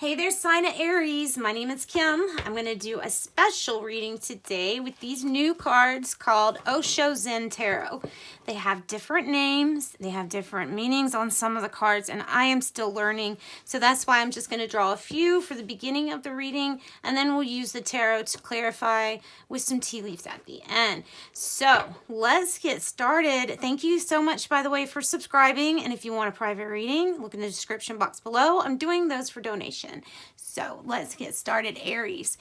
Hey there, sign of Aries. My name is Kim. I'm going to do a special reading today with these new cards called Osho Zen Tarot. They have different names. They have different meanings on some of the cards, and I am still learning. So that's why I'm just going to draw a few for the beginning of the reading, and then we'll use the tarot to clarify with some tea leaves at the end. So let's get started. Thank you so much, by the way, for subscribing. And if you want a private reading, look in the description box below. I'm doing those for donation. So let's get started, Aries.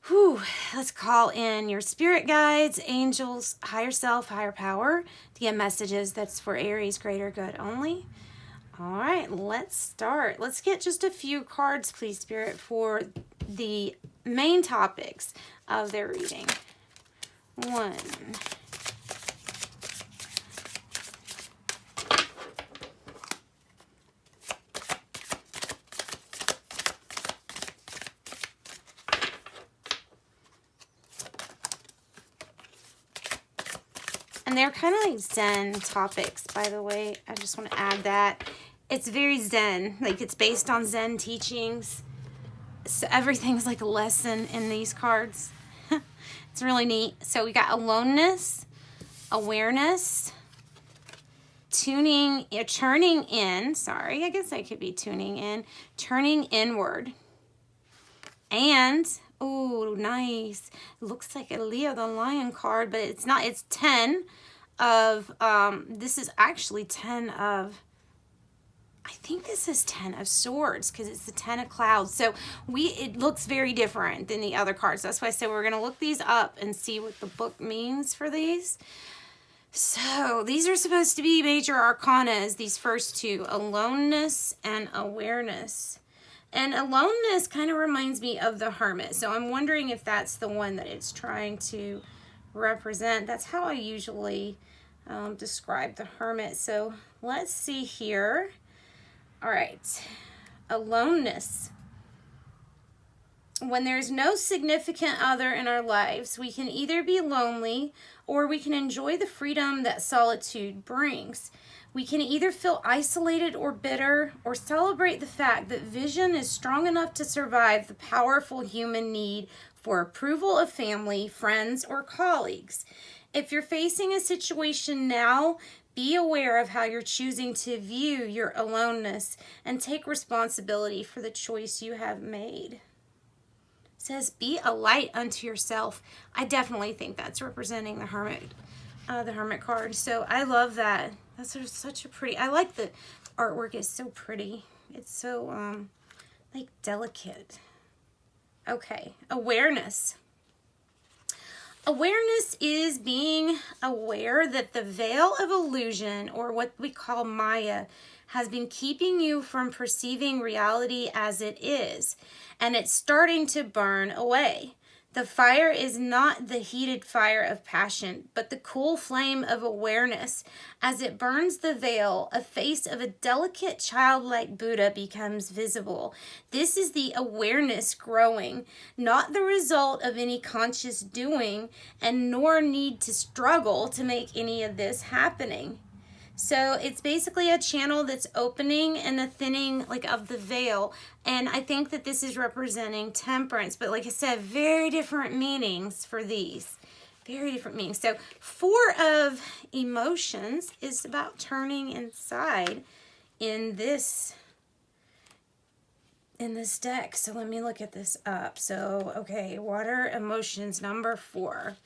Whew. Let's call in your spirit guides, angels, higher self, higher power to get messages that's for Aries, greater good only. All right, let's start. Let's get just a few cards, please, Spirit, for the main topics of their reading. 1. And they're kind of like Zen topics, by the way. I just want to add that. It's very Zen. Like, it's based on Zen teachings. So everything's like a lesson in these cards. It's really neat. So we got aloneness, awareness, turning in. Sorry, I guess I could be tuning in. Turning inward. And, oh, nice. It looks like a Leo the Lion card, but it's not. It's 10 of, this is actually 10 of, I think this is 10 of Swords because it's the 10 of Clouds. So it looks very different than the other cards. That's why I said we're going to look these up and see what the book means for these. So these are supposed to be major arcanas, these first two, aloneness and awareness. And aloneness kind of reminds me of the Hermit. So I'm wondering if that's the one that it's trying to represent. That's how I usually describe the Hermit. So let's see here. All right. Aloneness. When there's no significant other in our lives, we can either be lonely or we can enjoy the freedom that solitude brings. We can either feel isolated or bitter, or celebrate the fact that vision is strong enough to survive the powerful human need for approval of family, friends, or colleagues. If you're facing a situation now, be aware of how you're choosing to view your aloneness and take responsibility for the choice you have made. It says, be a light unto yourself. I definitely think that's representing the Hermit card. So I love that. That's such a pretty, I like the artwork. Is so pretty. It's so like delicate. Okay, awareness. Awareness is being aware that the veil of illusion, or what we call Maya, has been keeping you from perceiving reality as it is, and it's starting to burn away. The fire is not the heated fire of passion, but the cool flame of awareness. As it burns the veil, a face of a delicate childlike Buddha becomes visible. This is the awareness growing, not the result of any conscious doing, and nor need to struggle to make any of this happening. So it's basically a channel that's opening and a thinning like of the veil. And I think that this is representing temperance. But like I said, very different meanings for these. Very different meanings. So 4 of emotions is about turning inside in this deck. So let me look at this up. So, okay, water emotions number 4.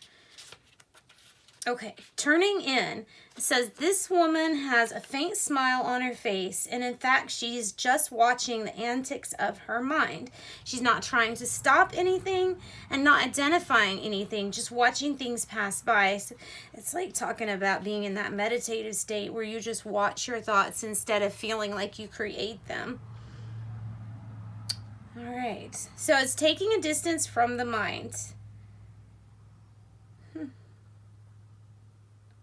Okay, turning in. It says this woman has a faint smile on her face, and in fact, she's just watching the antics of her mind. She's not trying to stop anything and not identifying anything, just watching things pass by. So it's like talking about being in that meditative state where you just watch your thoughts instead of feeling like you create them. All right, so it's taking a distance from the mind.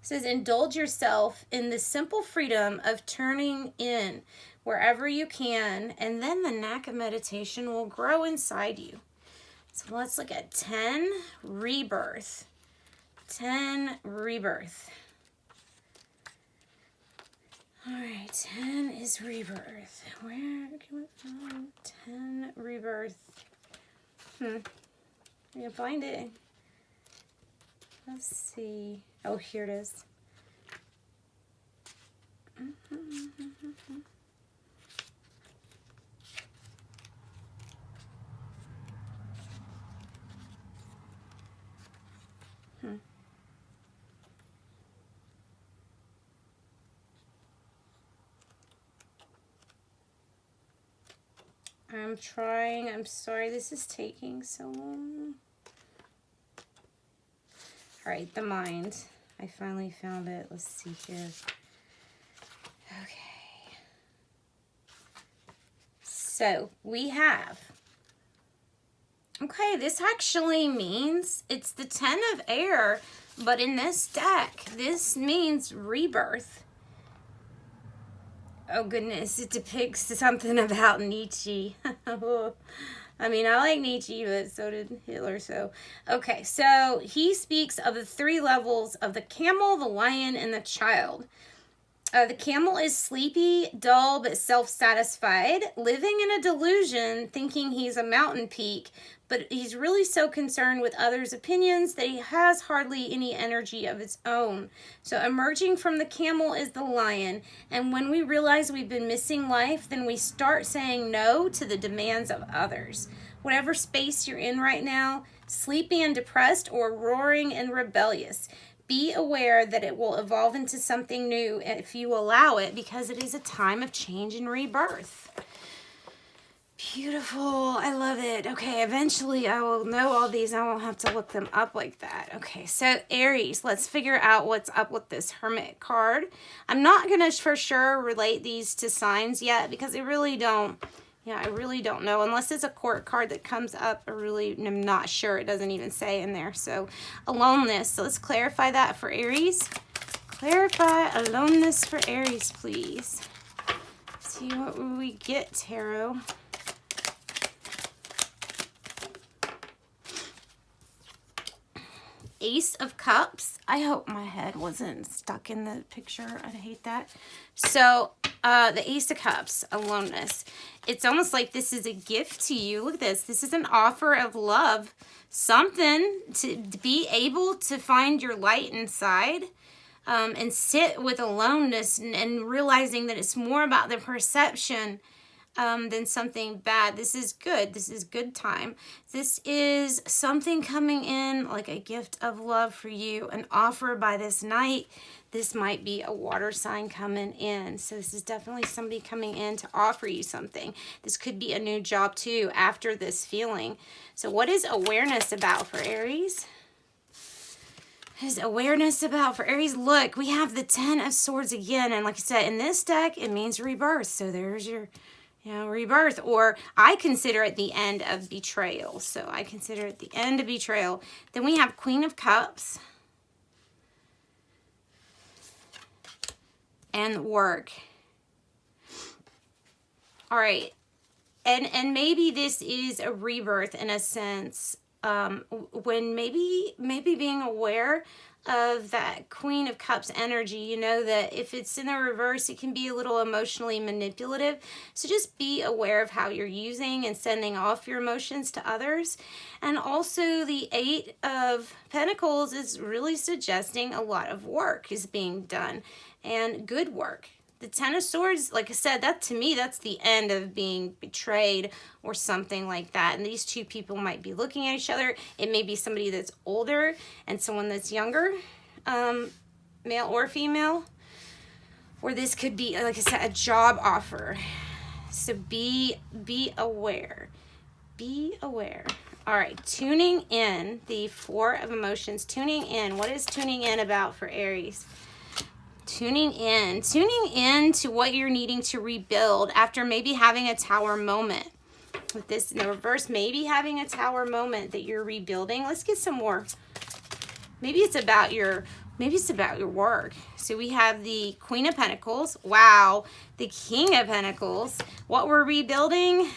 It says, indulge yourself in the simple freedom of turning in wherever you can, and then the knack of meditation will grow inside you. So let's look at 10, rebirth. 10, rebirth. All right, 10 is rebirth. Where can we find 10 rebirth. I can find it. Let's see. Oh, here it is. I'm trying. I'm sorry this is taking so long. All right, the mind. I finally found it. Let's see here. Okay. So we have, okay, this actually means it's the 10 of air, but in this deck, this means rebirth. Oh goodness, it depicts something about Nietzsche. I mean, I like Nietzsche, but so did Hitler, so. Okay, so he speaks of the 3 levels of the camel, the lion, and the child. The camel is sleepy, dull, but self-satisfied, living in a delusion, thinking he's a mountain peak, but he's really so concerned with others' opinions that he has hardly any energy of his own. So emerging from the camel is the lion, and when we realize we've been missing life, then we start saying no to the demands of others. Whatever space you're in right now, sleepy and depressed or roaring and rebellious, be aware that it will evolve into something new if you allow it, because it is a time of change and rebirth. Beautiful. I love it. Okay, eventually I will know all these. I won't have to look them up like that. Okay, so Aries, let's figure out what's up with this Hermit card. I'm not going to for sure relate these to signs yet because I really don't. Yeah, I really don't know. Unless it's a court card that comes up, I really am not sure. It doesn't even say in there. So, aloneness. So, let's clarify that for Aries. Clarify aloneness for Aries, please. See what we get, Tarot. Ace of Cups. I hope my head wasn't stuck in the picture. I'd hate that. So, the Ace of Cups, aloneness. It's almost like this is a gift to you. Look at this. This is an offer of love. Something to be able to find your light inside and sit with aloneness and realizing that it's more about the perception than something bad. This is good. This is good time. This is something coming in like a gift of love for you, an offer by this night. This might be a water sign coming in. So this is definitely somebody coming in to offer you something. This could be a new job too after this feeling. So what is awareness about for Aries? What is awareness about for Aries? Look, we have the 10 of Swords again. And like I said, in this deck, it means rebirth. So there's your rebirth, or I consider it the end of betrayal. So I consider it the end of betrayal. Then we have Queen of Cups and work. All right. And maybe this is a rebirth in a sense, when maybe being aware of that Queen of Cups energy, you know that if it's in the reverse, it can be a little emotionally manipulative. So just be aware of how you're using and sending off your emotions to others. And also the 8 of Pentacles is really suggesting a lot of work is being done and good work. The 10 of Swords, like I said, that to me, that's the end of being betrayed or something like that. And these two people might be looking at each other. It may be somebody that's older and someone that's younger, male or female. Or this could be, like I said, a job offer. So be aware. Be aware. All right, tuning in, the 4 of Emotions. Tuning in. What is tuning in about for Aries? Tuning in to what you're needing to rebuild after maybe having a tower moment. With this in the reverse, maybe having a tower moment that you're rebuilding. Let's get some more. Maybe it's about your work. So we have the Queen of Pentacles. Wow. The King of Pentacles. What we're rebuilding.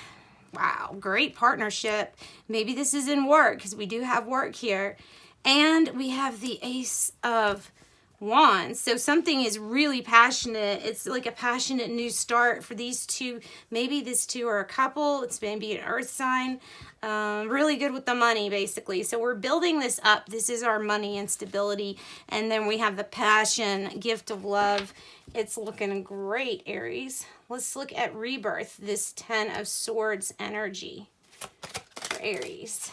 Wow. Great partnership. Maybe this is in work because we do have work here. And we have the Ace of Wands. So something is really passionate. It's like a passionate new start for these two. Maybe these two are a couple. It's maybe an earth sign. Really good with the money, basically. So we're building this up. This is our money and stability. And then we have the passion, gift of love. It's looking great, Aries. Let's look at rebirth, this 10 of Swords energy for Aries.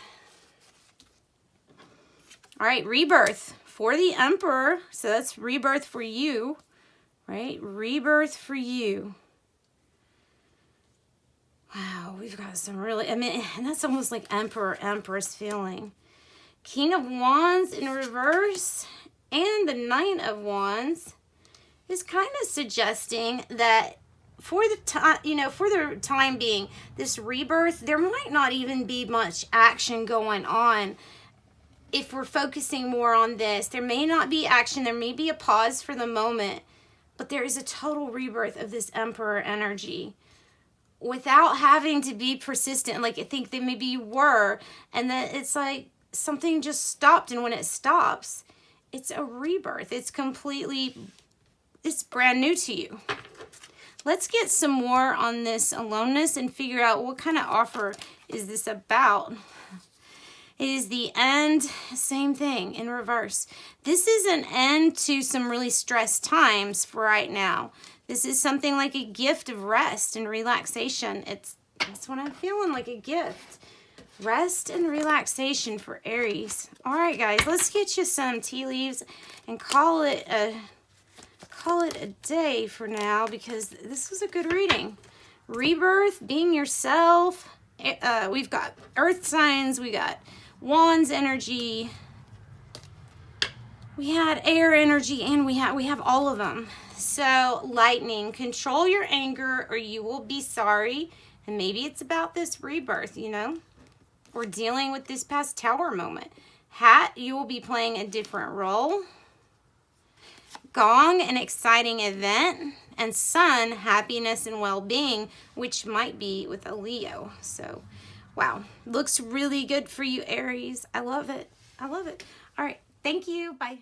All right, rebirth for the Emperor. So that's rebirth for you, right? Rebirth for you. Wow, we've got some really, I mean, and that's almost like Emperor, Empress feeling. King of Wands in reverse and the Knight of Wands is kind of suggesting that for the time, you know, for the time being, this rebirth, there might not even be much action going on. If we're focusing more on this, there may not be action. There may be a pause for the moment, but there is a total rebirth of this Emperor energy without having to be persistent. Like, I think that maybe you were, and then it's like something just stopped. And when it stops, it's a rebirth. It's completely, it's brand new to you. Let's get some more on this aloneness and figure out what kind of offer is this about. It is the end, same thing in reverse. This is an end to some really stressed times for right now. This is something like a gift of rest and relaxation. That's what I'm feeling, like a gift. Rest and relaxation for Aries. All right, guys, let's get you some tea leaves and call it a day for now, because this was a good reading. Rebirth, being yourself. We've got earth signs, we got Wands energy, we had air energy, and we have all of them. So lightning, control your anger or you will be sorry. And maybe it's about this rebirth, you know, or dealing with this past Tower moment. Hat, you will be playing a different role. Gong, an exciting event. And Sun, happiness and well-being, which might be with a Leo. So wow, looks really good for you, Aries. I love it. I love it. All right, thank you. Bye.